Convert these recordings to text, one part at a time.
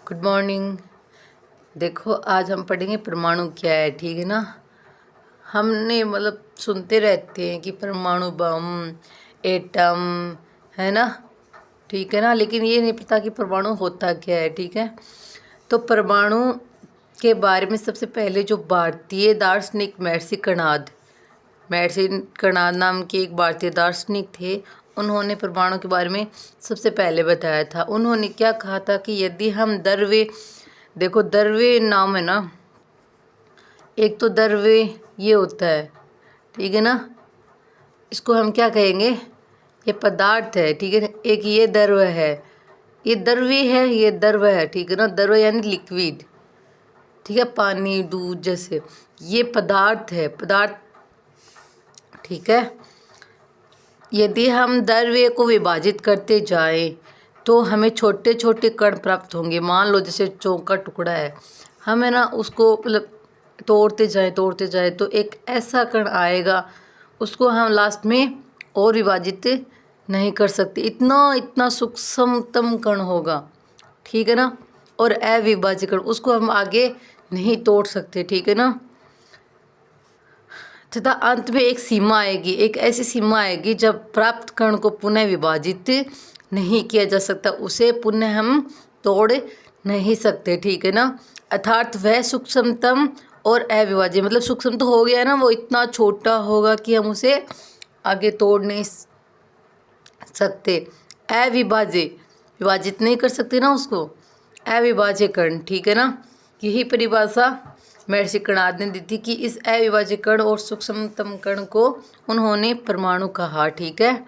Good morning. देखो आज हम पढ़ेंगे परमाणु क्या है, ठीक है ना। हमने मतलब सुनते रहते हैं कि परमाणु बम, एटम, है ना, ठीक है ना, लेकिन ये नहीं पता कि परमाणु होता क्या है, ठीक है। तो परमाणु के बारे में सबसे पहले जो भारतीय दार्शनिक महर्षि कणाद नाम के एक भारतीय दार्शनिक थे, उन्होंने परमाणु के बारे में सबसे पहले बताया था। उन्होंने क्या कहा था कि यदि हम देखो द्रव्य नाम है ना, एक तो द्रव्य ये होता है, ठीक है ना, इसको हम क्या कहेंगे, ये पदार्थ है, ठीक है ना। एक ये द्रव्य है, ये द्रव्य है, ये द्रव्य है, ठीक है ना। द्रव्य यानी लिक्विड, ठीक है, पानी दूध जैसे। ये पदार्थ है, पदार्थ, ठीक है। यदि हम द्रव्य को विभाजित करते जाएं तो हमें छोटे छोटे कण प्राप्त होंगे। मान लो जैसे चौक का टुकड़ा है, हम है ना उसको मतलब तोड़ते जाए तो एक ऐसा कण आएगा, उसको हम लास्ट में और विभाजित नहीं कर सकते। इतना इतना सूक्ष्मतम कण होगा, ठीक है ना। और अविभाज्य कण, उसको हम आगे नहीं तोड़ सकते, ठीक है ना। तथा अंत में एक सीमा आएगी, एक ऐसी सीमा आएगी जब प्राप्त कण को पुनः विभाजित नहीं किया जा सकता, उसे पुनः हम तोड़ नहीं सकते, ठीक है ना। अर्थात वह सूक्ष्मतम और अविभाज्य, मतलब सूक्ष्म तो हो गया ना, वो इतना छोटा होगा कि हम उसे आगे तोड़ नहीं सकते। अविभाज्य, विभाजित नहीं कर सकते ना उसको, अविभाज्य कण, ठीक है ना। यही परिभाषा महर्षि कणाद ने दी थी कि इस अविभाज्य कण और सूक्ष्मतम कण को उन्होंने परमाणु कहा, ठीक है।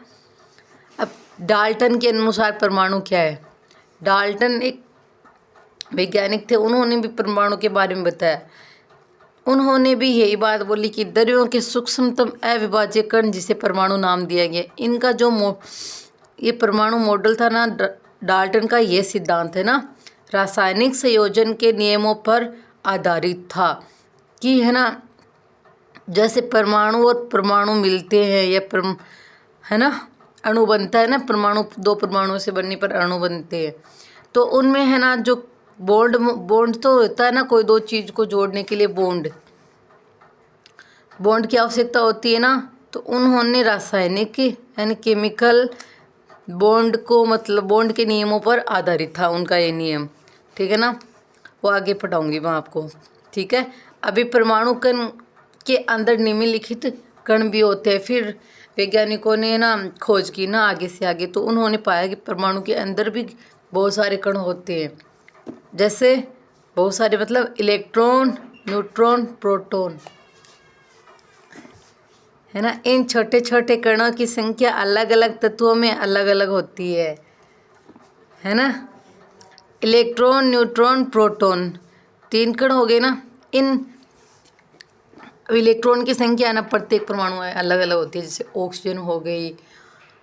अब डाल्टन के अनुसार परमाणु क्या है। डाल्टन एक वैज्ञानिक थे, उन्होंने भी परमाणु के बारे में बताया। उन्होंने भी यही बात बोली कि द्रव्यों के सूक्ष्मतम अविभाज्य कण जिसे परमाणु नाम दिया गया। इनका जो ये परमाणु मॉडल था ना, डाल्टन का ये सिद्धांत है ना, रासायनिक संयोजन के नियमों पर आधारित था कि है ना, जैसे परमाणु और परमाणु मिलते हैं या है ना, अणु बनता है ना, परमाणु दो परमाणुओं से बनने पर अणु बनते हैं। तो उनमें है ना जो बॉन्ड तो होता है ना, कोई दो चीज़ को जोड़ने के लिए बॉन्ड की आवश्यकता होती है ना। तो उन्होंने रासायनिक यानी केमिकल बॉन्ड को, मतलब बॉन्ड के नियमों पर आधारित था उनका ये नियम, ठीक है ना। वो आगे पढ़ाऊंगी मैं आपको, ठीक है। अभी परमाणु कण के अंदर निम्नलिखित कण भी होते हैं। फिर वैज्ञानिकों ने ना खोज की ना आगे से आगे, तो उन्होंने पाया कि परमाणु के अंदर भी बहुत सारे कण होते हैं। जैसे बहुत सारे मतलब इलेक्ट्रॉन, न्यूट्रॉन, प्रोटॉन, है ना। इन छोटे छोटे कणों की संख्या अलग अलग तत्वों में अलग अलग होती है ना। इलेक्ट्रॉन, न्यूट्रॉन, प्रोटॉन, तीन कण हो गए ना। इन इलेक्ट्रॉन की संख्या ना प्रत्येक परमाणु में अलग अलग होती है। जैसे ऑक्सीजन हो गई,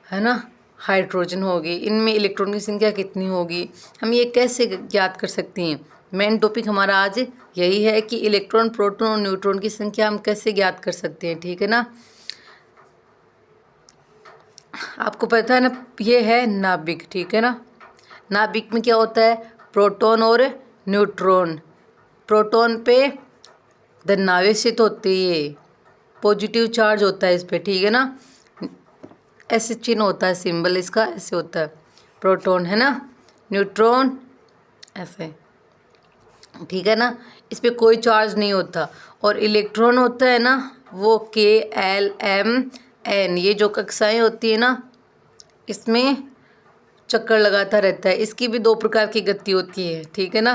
है ना, हाइड्रोजन हो गई, इनमें इलेक्ट्रॉन की संख्या कितनी होगी, हम ये कैसे ज्ञात कर सकते हैं। मेन टॉपिक हमारा आज यही है कि इलेक्ट्रॉन, प्रोटॉन और न्यूट्रॉन की संख्या हम कैसे ज्ञात कर सकते हैं, ठीक है ना। आपको पता है ना, ये है नाभिक, ठीक है ना। नाभिक में क्या होता है, प्रोटॉन और न्यूट्रॉन। प्रोटॉन पे धनावेशित होती है, पॉजिटिव चार्ज होता है इस पे, ठीक है ना। ऐसे चिन्ह होता है, सिंबल इसका ऐसे होता है, प्रोटॉन, है ना। न्यूट्रॉन ऐसे, ठीक है ना, इस पे कोई चार्ज नहीं होता। और इलेक्ट्रॉन होता है ना, वो K, L, M, N, ये जो कक्षाएं होती है ना, इसमें चक्कर लगाता रहता है। इसकी भी दो प्रकार की गति होती है, ठीक है ना।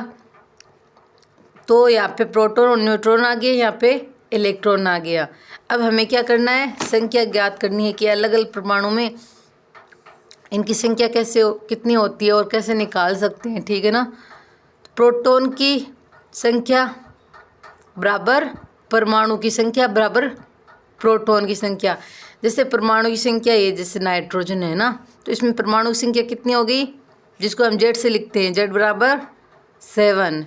तो यहाँ पे प्रोटॉन और न्यूट्रॉन आ गया, यहाँ पे इलेक्ट्रॉन आ गया। अब हमें क्या करना है, संख्या ज्ञात करनी है कि अलग अलग परमाणु में इनकी संख्या कितनी होती है और कैसे निकाल सकते हैं, ठीक है ना। प्रोटॉन की संख्या बराबर परमाणु की संख्या बराबर प्रोटॉन की संख्या। जैसे परमाणु की संख्या ये, जैसे नाइट्रोजन है ना, तो इसमें परमाणु की संख्या कितनी होगी, जिसको हम Z से लिखते हैं, Z बराबर 7।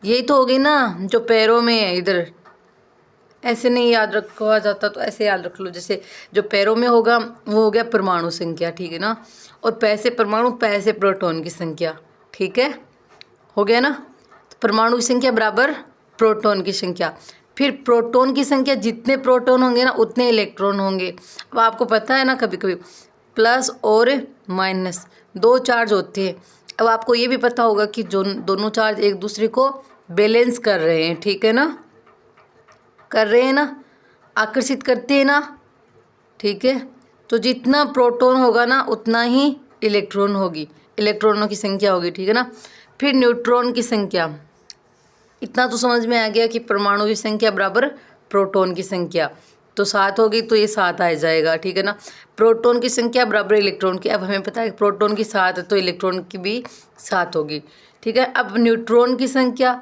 यही तो होगी ना जो पैरों में है, इधर ऐसे नहीं याद रखा जाता तो ऐसे याद रख लो। जैसे जो पैरों में होगा वो हो गया परमाणु संख्या, ठीक है ना। और पैसे परमाणु, पैसे प्रोटॉन की संख्या, ठीक है, हो गया ना। तो परमाणु की संख्या बराबर प्रोटॉन की संख्या। फिर प्रोटॉन की संख्या, जितने प्रोटॉन होंगे ना उतने इलेक्ट्रॉन होंगे। अब आपको पता है ना, कभी कभी प्लस और माइनस दो चार्ज होते हैं। अब आपको ये भी पता होगा कि जो दोनों चार्ज एक दूसरे को बैलेंस कर रहे हैं, ठीक है ना, कर रहे हैं ना, आकर्षित करते हैं ना, ठीक है। तो जितना प्रोटॉन होगा ना उतना ही इलेक्ट्रॉन होगी, इलेक्ट्रॉनों की संख्या होगी, ठीक है ना। फिर न्यूट्रॉन की संख्या, इतना तो समझ में आ गया कि परमाणु की संख्या बराबर प्रोटॉन की संख्या। तो 7 होगी तो ये 7 आ जाएगा, ठीक है ना। प्रोटॉन की संख्या बराबर इलेक्ट्रॉन की। अब हमें पता है कि प्रोटॉन की 7 है तो इलेक्ट्रॉन की भी 7 होगी, ठीक है। अब न्यूट्रॉन की संख्या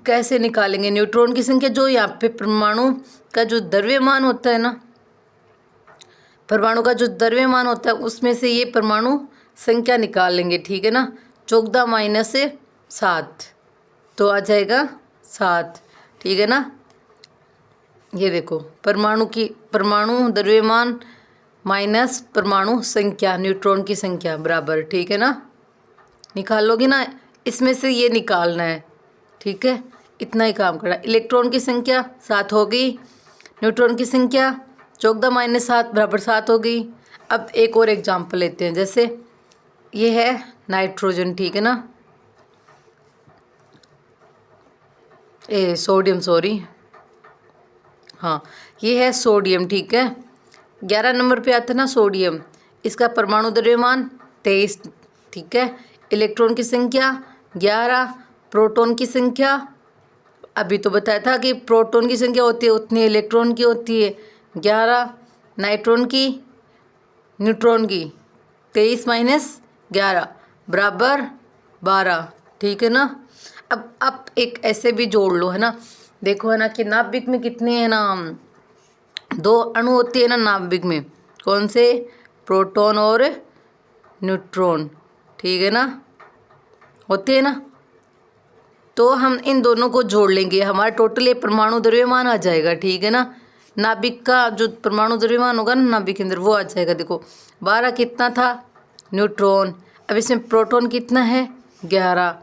कैसे निकालेंगे? न्यूट्रॉन की संख्या, जो यहाँ पे परमाणु का जो द्रव्यमान होता है ना, परमाणु का जो द्रव्यमान होता है उसमें से ये परमाणु संख्या निकाल लेंगे, ठीक है ना। 14 माइनस 7 तो आ जाएगा 7, ठीक है ना। ये देखो परमाणु द्रव्यमान माइनस परमाणु संख्या, न्यूट्रॉन की संख्या बराबर, ठीक है ना। निकाल लोगे ना, इसमें से ये निकालना है, ठीक है। इतना ही काम करना। इलेक्ट्रॉन की संख्या 7 हो गई, न्यूट्रॉन की संख्या 14 माइनस 7 बराबर 7 हो गई। अब एक और एग्जाम्पल लेते हैं, जैसे ये है नाइट्रोजन, ठीक है ना, सोडियम, सॉरी, हाँ ये है सोडियम, ठीक है। 11 नंबर पे आता है ना सोडियम। इसका परमाणु द्रव्यमान 23, ठीक है। इलेक्ट्रॉन की संख्या 11, प्रोटॉन की संख्या अभी तो बताया था कि प्रोटॉन की संख्या होती है उतनी इलेक्ट्रॉन की होती है 11, नाइट्रॉन की, न्यूट्रॉन की 23 माइनस 11 बराबर 12, ठीक है ना। अब आप एक ऐसे भी जोड़ लो, है ना, देखो है ना कि नाभिक में कितने हैं ना, 2 अणु होते हैं ना नाभिक में, कौन से? प्रोटॉन और न्यूट्रॉन, ठीक है ना, होते हैं ना। तो हम इन दोनों को जोड़ लेंगे, हमारा टोटल ये परमाणु द्रव्यमान आ जाएगा, ठीक है ना। नाभिक का जो परमाणु द्रव्यमान होगा ना नाभिक के अंदर वो आ जाएगा। देखो 12 कितना था न्यूट्रॉन, अब इसमें प्रोटॉन कितना है 11,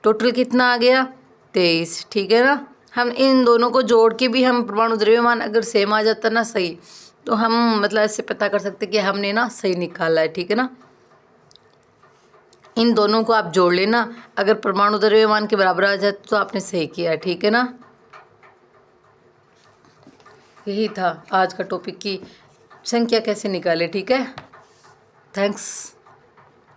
टोटल कितना आ गया 23, ठीक है ना। हम इन दोनों को जोड़ के भी हम परमाणु द्रव्यमान अगर सेम आ जाता ना सही, तो हम मतलब ऐसे पता कर सकते कि हमने ना सही निकाला है, ठीक है ना। इन दोनों को आप जोड़ लेना, अगर परमाणु द्रव्यमान के बराबर आ जाए तो आपने सही किया, ठीक है ना। यही था आज का टॉपिक की संख्या कैसे निकाले, ठीक है। थैंक्स।